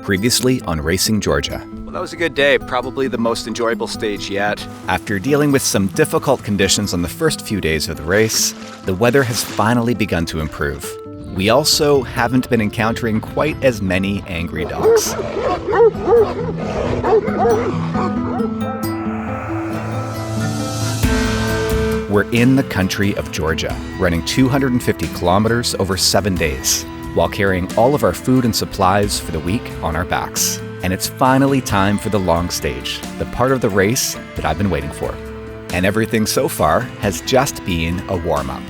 Previously on Racing Georgia. Well, that was a good day, probably the most enjoyable stage yet. After dealing with some difficult conditions on the first few days of the race, the weather has finally begun to improve. We also haven't been encountering quite as many angry dogs. We're in the country of Georgia, running 250 kilometers over 7 days, while carrying all of our food and supplies for the week on our backs. And it's finally time for the long stage, the part of the race that I've been waiting for. And everything so far has just been a warm-up.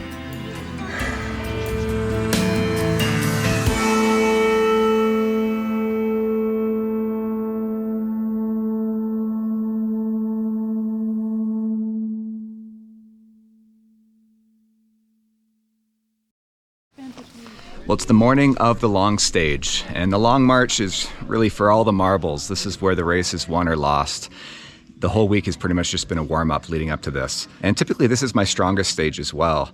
Well, it's the morning of the long stage, and the long march is really for all the marbles. This is where the race is won or lost. The whole week has pretty much just been a warm-up leading up to this. And typically this is my strongest stage as well.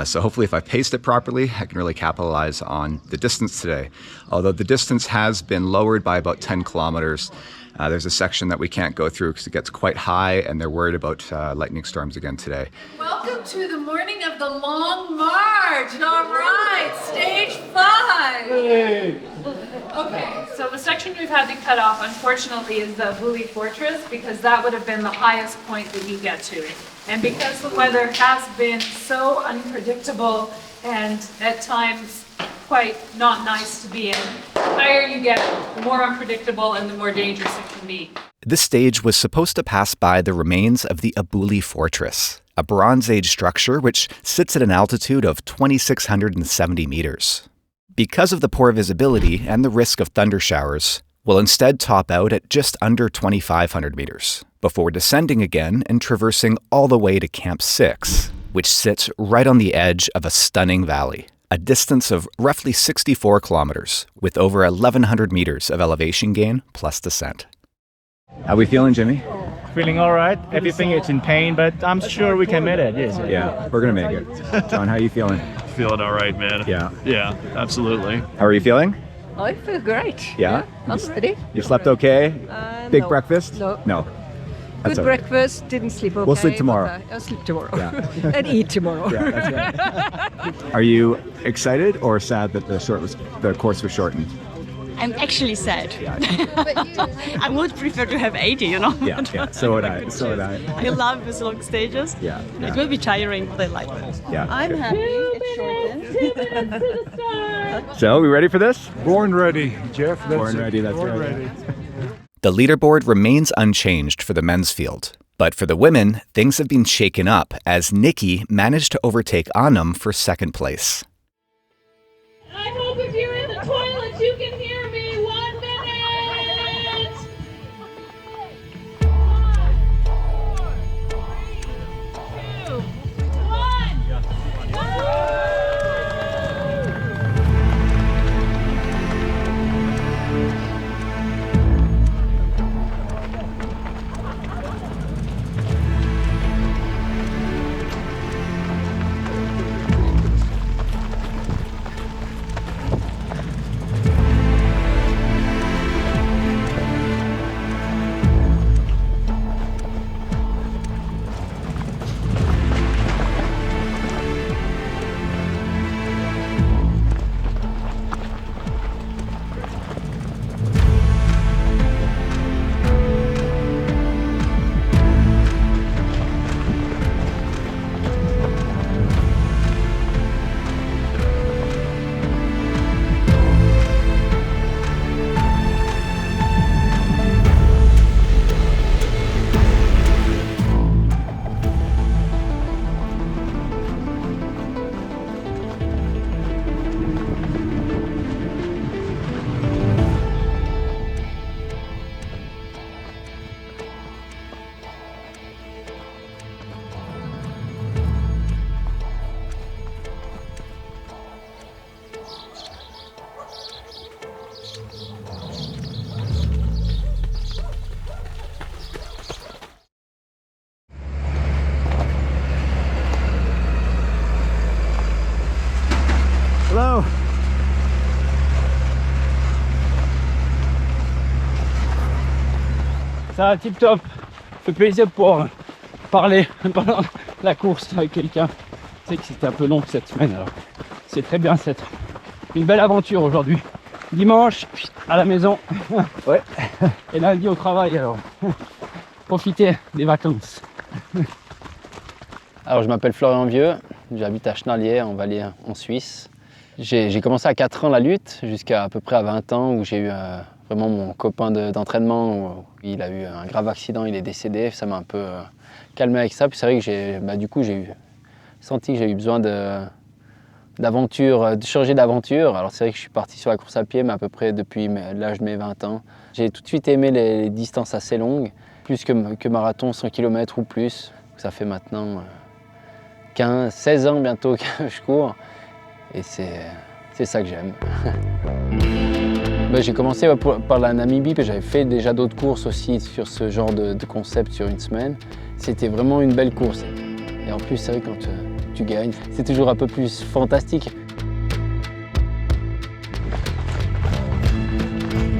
So hopefully if I paced it properly, I can really capitalize on the distance today. Although the distance has been lowered by about 10 kilometers. There's a section that we can't go through because it gets quite high, and they're worried about lightning storms again today. Welcome to the morning of the long march. All right, stage 5. Hey. Okay, so the section we've had to cut off, unfortunately, is the Bully Fortress, because that would have been the highest point that you get to. And because the weather has been so unpredictable and at times quite not nice to be in, the higher you get, the more unpredictable and the more dangerous it can be. This stage was supposed to pass by the remains of the Abuli Fortress, a Bronze Age structure which sits at an altitude of 2,670 meters. Because of the poor visibility and the risk of thunder showers, we'll instead top out at just under 2,500 meters, before descending again and traversing all the way to Camp 6, which sits right on the edge of a stunning valley, a distance of roughly 64 kilometers, with over 1,100 meters of elevation gain plus descent. How are we feeling, Jimmy? Feeling all right. Everything is in pain, but I'm sure we can make it. Yes. Yeah, we're gonna make it. John, how are you feeling? Feeling all right, man. Yeah. Yeah, absolutely. How are you feeling? I feel great. Yeah? I'm steady. You slept okay? Big No. breakfast? No. No. That's Good okay. breakfast, didn't sleep okay. We'll sleep tomorrow. But, I'll sleep tomorrow. Yeah. And eat tomorrow. Yeah, that's right. Are you excited or sad that the course was shortened? I'm actually sad. Yeah. I would prefer to have 80, you know. Yeah, so would I. So would I. I love these long stages. Yeah. It will be tiring, but I like it. Yeah. I'm happy it's shortened. So, we ready for this? Born ready, Jeff. That's Born it. ready, that's Born right. ready. The leaderboard remains unchanged for the men's field. But for the women, things have been shaken up as Nikki managed to overtake Anam for second place. I hope if you're in the toilet, you can hear me. 1 minute. 2, 1. Ça va tip top. Ça fait plaisir pour parler pendant la course avec quelqu'un. Je sais que c'était un peu long cette semaine, alors c'est très bien, c'est une belle aventure aujourd'hui. Dimanche à la maison, ouais, et lundi au travail, alors profitez des vacances. Alors je m'appelle Florian Vieux, j'habite à Chenalier en Valais en Suisse. J'ai commencé à 4 ans la lutte jusqu'à peu près à 20 ans où j'ai eu vraiment mon copain d'entraînement où il a eu un grave accident, il est décédé, ça m'a un peu calmé avec ça. Puis c'est vrai que du coup j'ai senti que j'ai eu besoin d'aventure, de changer d'aventure. Alors c'est vrai que je suis parti sur la course à pied, mais à peu près depuis l'âge de mes 20 ans. J'ai tout de suite aimé les distances assez longues, plus que marathon, 100 km ou plus. Ça fait maintenant 16 ans bientôt que je cours et c'est ça que j'aime. J'ai commencé par la Namibie, puis j'avais fait déjà d'autres courses aussi sur ce genre de concept sur une semaine. C'était vraiment une belle course. Et en plus, c'est vrai quand tu gagnes, c'est toujours un peu plus fantastique.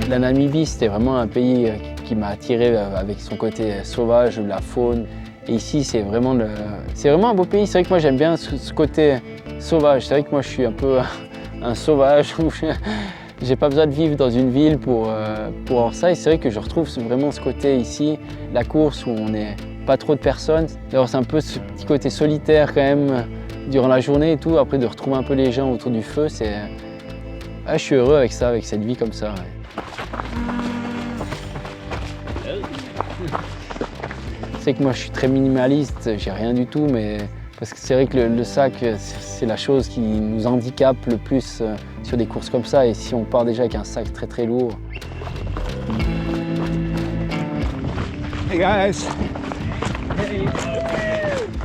La Namibie, c'était vraiment un pays qui m'a attiré avec son côté sauvage, la faune. Et ici, c'est vraiment un beau pays. C'est vrai que moi, j'aime bien ce côté sauvage. C'est vrai que moi, je suis un peu un sauvage. J'ai pas besoin de vivre dans une ville pour avoir ça. Et c'est vrai que je retrouve vraiment ce côté ici, la course où on n'est pas trop de personnes. D'ailleurs, c'est un peu ce petit côté solitaire quand même durant la journée et tout. Après, de retrouver un peu les gens autour du feu, je suis heureux avec ça, avec cette vie comme ça. Ouais. C'est que moi, je suis très minimaliste. J'ai rien du tout, mais parce que c'est vrai que le sac, c'est la chose qui nous handicape le plus sur des courses comme ça. Et si on part déjà avec un sac très très lourd. Hey guys.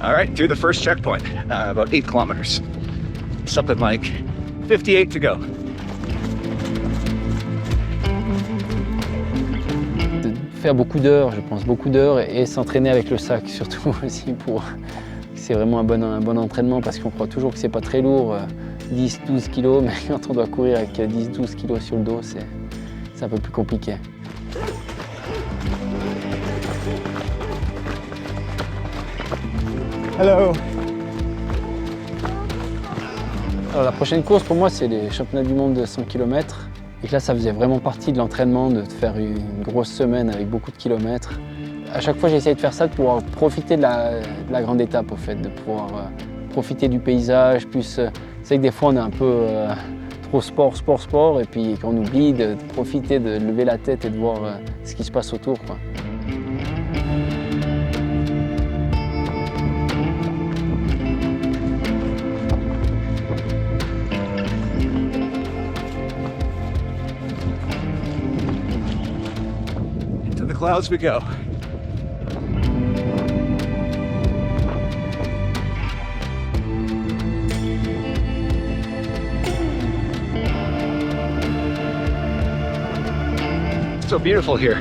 All right, through the first checkpoint, about 8 kilometers. Something like 58 to go. De faire beaucoup d'heures, je pense, beaucoup d'heures et s'entraîner avec le sac surtout aussi pour... C'est vraiment un bon entraînement parce qu'on croit toujours que c'est pas très lourd, 10-12 kilos, mais quand on doit courir avec 10-12 kilos sur le dos, c'est un peu plus compliqué. Hello. Alors la prochaine course pour moi c'est les championnats du monde de 100 km. Et que là ça faisait vraiment partie de l'entraînement, de faire une grosse semaine avec beaucoup de kilomètres. À chaque fois j'essaye de faire ça, de pouvoir profiter de la grande étape au fait, de pouvoir profiter du paysage. Plus, c'est vrai que des fois on est un peu trop sport, et puis qu'on oublie de profiter, de lever la tête et de voir ce qui se passe autour, quoi. Into the clouds we go. So beautiful here.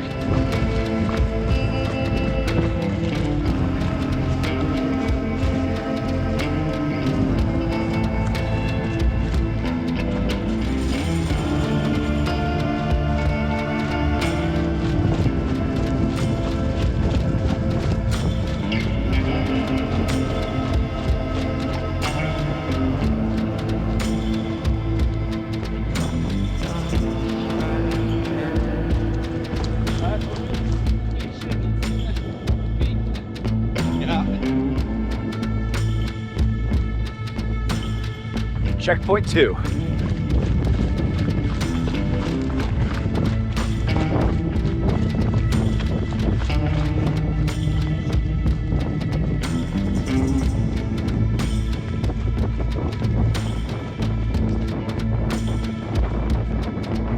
Checkpoint 2.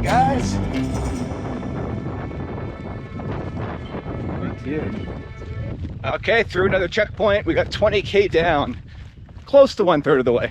Guys. Thank you. Okay, through another checkpoint. We got 20K down. Close to 1/3 of the way.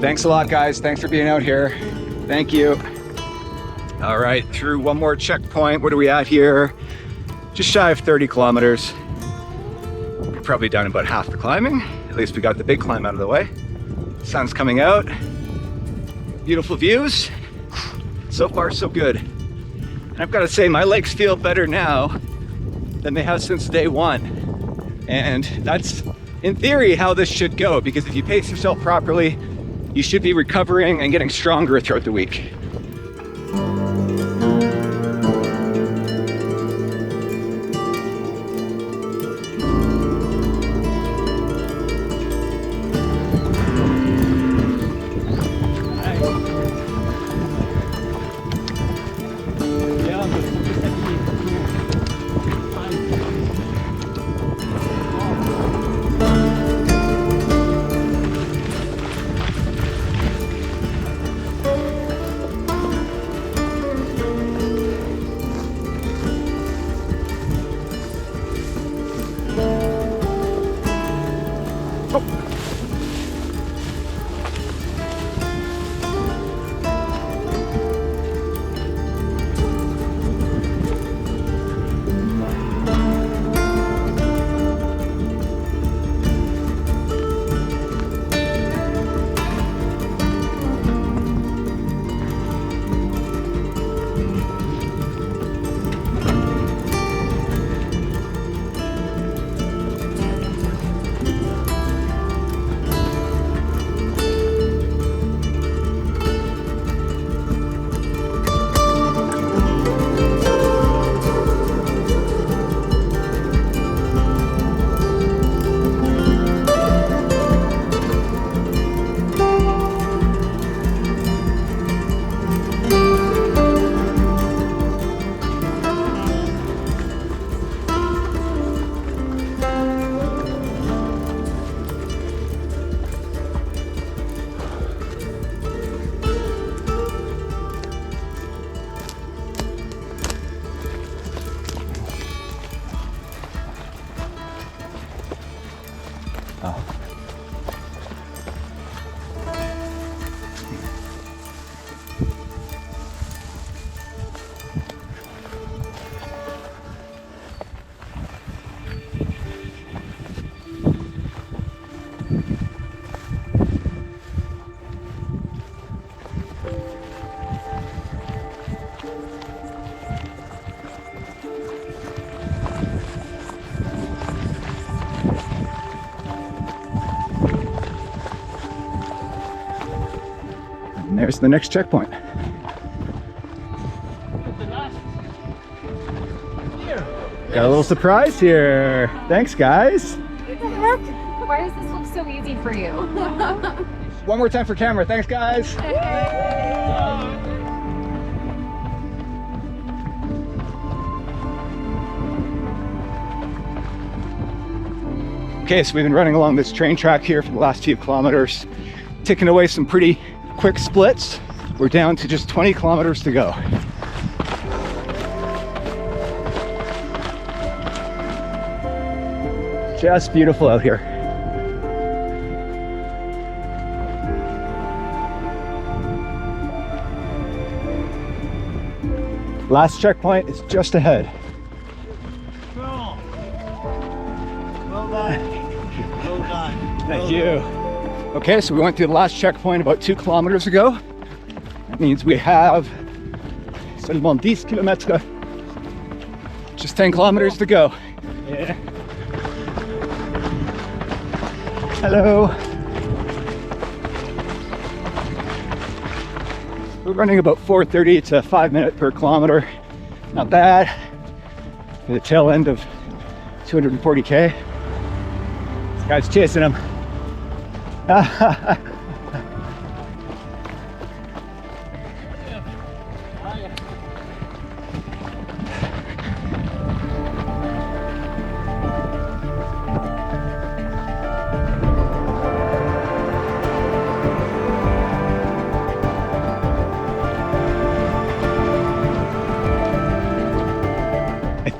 Thanks a lot, guys. Thanks for being out here. Thank you. All right, through one more checkpoint. What are we at here? Just shy of 30 kilometers. We're probably done about half the climbing. At least we got the big climb out of the way. Sun's coming out. Beautiful views. So far, so good. And I've got to say, my legs feel better now than they have since day one. And that's, in theory, how this should go, because if you pace yourself properly, you should be recovering and getting stronger throughout the week. And there's the next checkpoint. Got a little surprise here. Thanks, guys. What the heck? Why does this look so easy for you? One more time for camera. Thanks, guys. Okay, so we've been running along this train track here for the last few kilometers, ticking away some pretty quick splits. We're down to just 20 kilometers to go. Just beautiful out here. Last checkpoint is just ahead. Well done. Well done. Thank you. Okay, so we went through the last checkpoint about 2 kilometers ago. That means we have seulement 10 kilometers. Just 10 kilometers to go. Yeah. Hello. We're running about 4:30 to 5 minutes per kilometer. Not bad. For the tail end of 240K. This guy's chasing him. I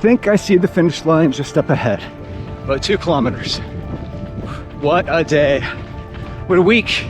think I see the finish line just up ahead. About 2 kilometers. What a day. What a week.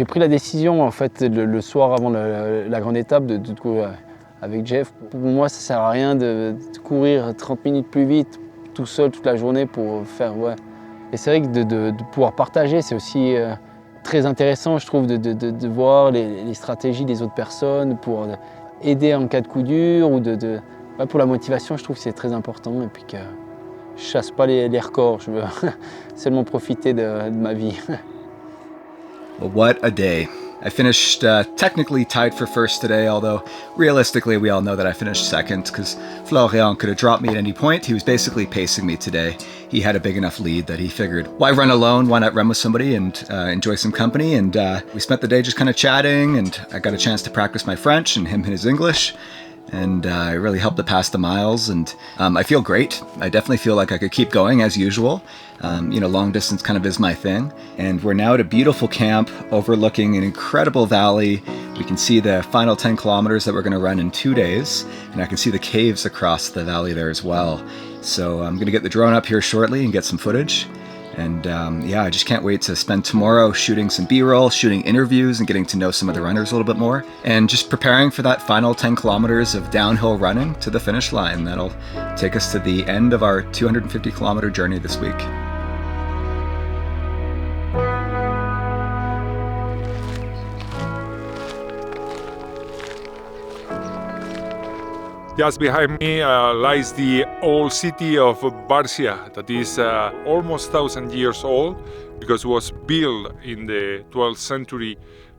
J'ai pris la décision en fait le soir avant la grande étape de courir avec Jeff. Pour moi, ça sert à rien de courir 30 minutes plus vite tout seul toute la journée pour faire Et c'est vrai que de pouvoir partager, c'est aussi très intéressant, je trouve, de voir les stratégies des autres personnes pour aider en cas de coup dur ou pour la motivation. Je trouve que c'est très important et puis que je chasse pas les records. Je veux seulement profiter de ma vie. Well, what a day. I finished technically tied for first today, although realistically we all know that I finished second because Florian could have dropped me at any point. He was basically pacing me today. He had a big enough lead that he figured, why run alone? Why not run with somebody and enjoy some company? And we spent the day just kind of chatting, and I got a chance to practice my French and him his English. And it really helped to pass the miles, and I feel great. I definitely feel like I could keep going as usual. Long distance kind of is my thing. And we're now at a beautiful camp overlooking an incredible valley. We can see the final 10 kilometers that we're going to run in 2 days, and I can see the caves across the valley there as well. So I'm going to get the drone up here shortly and get some footage. And I just can't wait to spend tomorrow shooting some B-roll, shooting interviews, and getting to know some of the runners a little bit more. And just preparing for that final 10 kilometers of downhill running to the finish line. That'll take us to the end of our 250 kilometer journey this week. Just behind me lies the old city of Barcia, that is almost 1,000 years old because it was built in the 12th century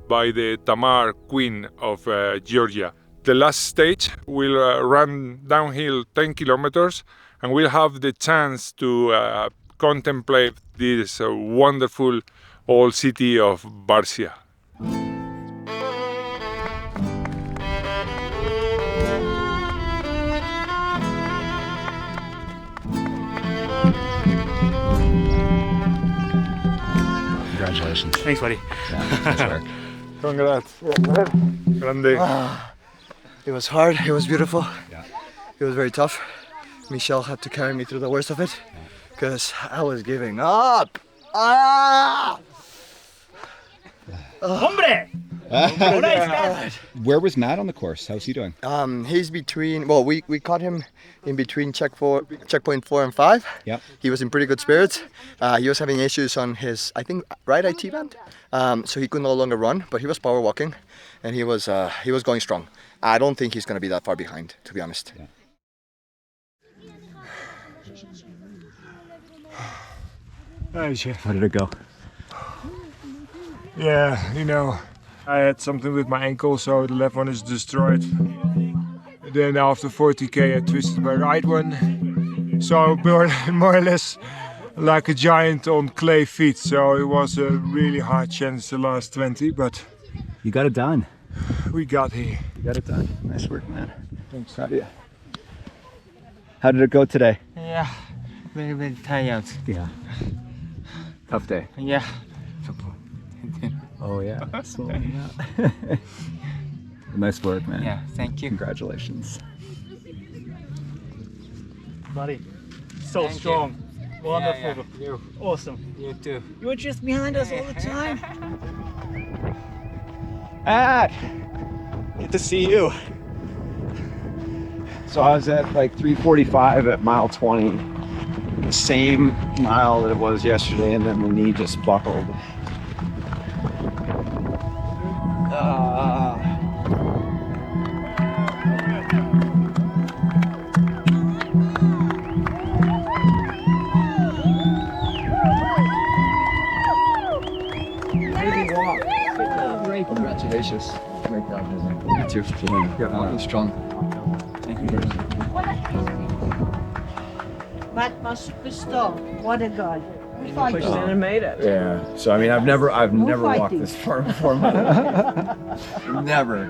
by the Tamar Queen of Georgia. The last stage will run downhill 10 kilometers, and we'll have the chance to contemplate this wonderful old city of Barcia. Congratulations. Thanks, buddy. Yeah, nice work. Congrats. Grande. It was hard, it was beautiful. Yeah. It was very tough. Michelle had to carry me through the worst of it because I was giving up. Hombre! Where was Matt on the course? How's he doing? He's between, well, we caught him in between checkpoint 4 and 5. Yep. He was in pretty good spirits. He was having issues on his, I think, right IT band. So he could no longer run, but he was power walking and he was going strong. I don't think he's going to be that far behind, to be honest. Yeah. How did it go? Yeah, I had something with my ankle, so the left one is destroyed. Then after 40k I twisted my right one. So more or less like a giant on clay feet. So it was a really hard chance the last 20, but You got it done. we got here. You got it done. Nice work, man. Thanks. Proud of you. How did it go today? Yeah, very tired. Yeah. Tough day. Yeah. Oh yeah. Nice work, man. Yeah, thank you. Congratulations. Buddy, so Thank strong. you. Wonderful. Yeah, you. Awesome. You too. You were just behind us all the time. Matt! Good to see you. So I was at like 3:45 at mile 20. The same mile that it was yesterday, and then the knee just buckled. Great, congratulations. Great job, You too. Yeah, strong. Thank you. But my superstar, what a guy. Pushed in and made it. Yeah. So I mean, I've never walked fighting. this far before. Never.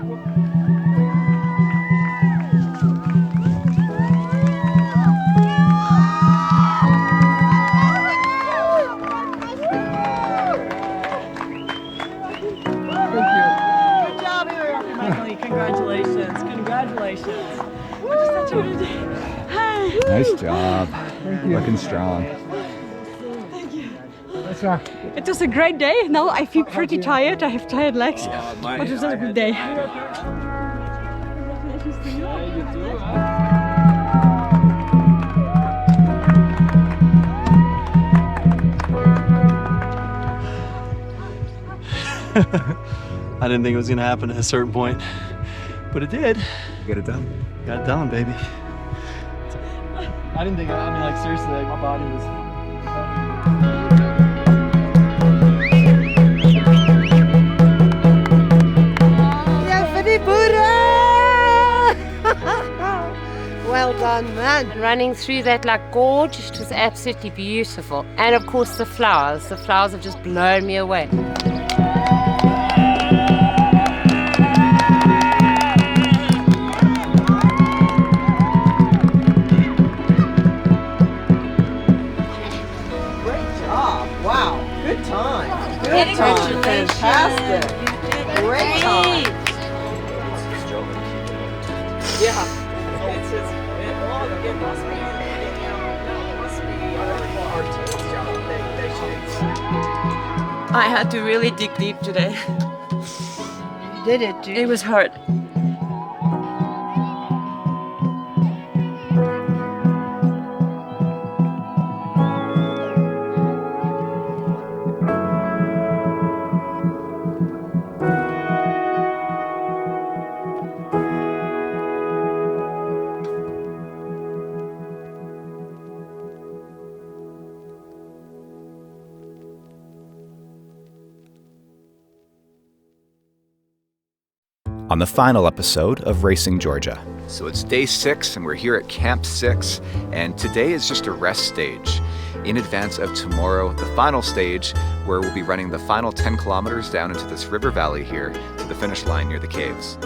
Good job, Emily. Congratulations. Congratulations. I just thought you were gonna do. Hi. Nice job. Looking strong. Thank you. Let's It was a great day. Now I feel pretty tired. I have tired legs, but it was a good day. I didn't think it was gonna happen at a certain point, but it did. Get it done. Got it done, baby. I didn't think, I mean, like, seriously, like, my body was... Well done, man. Running through that like gorge, it was absolutely beautiful. And of course the flowers have just blown me away. Wow, good time. Good time. Fantastic. Great time. Yeah. It must be, our team's job. They should. I had to really dig deep today. Did it? It was hard. On the final episode of Racing Georgia. So it's day 6 and we're here at Camp 6, and today is just a rest stage in advance of tomorrow, the final stage, where we'll be running the final 10 kilometers down into this river valley here to the finish line near the caves.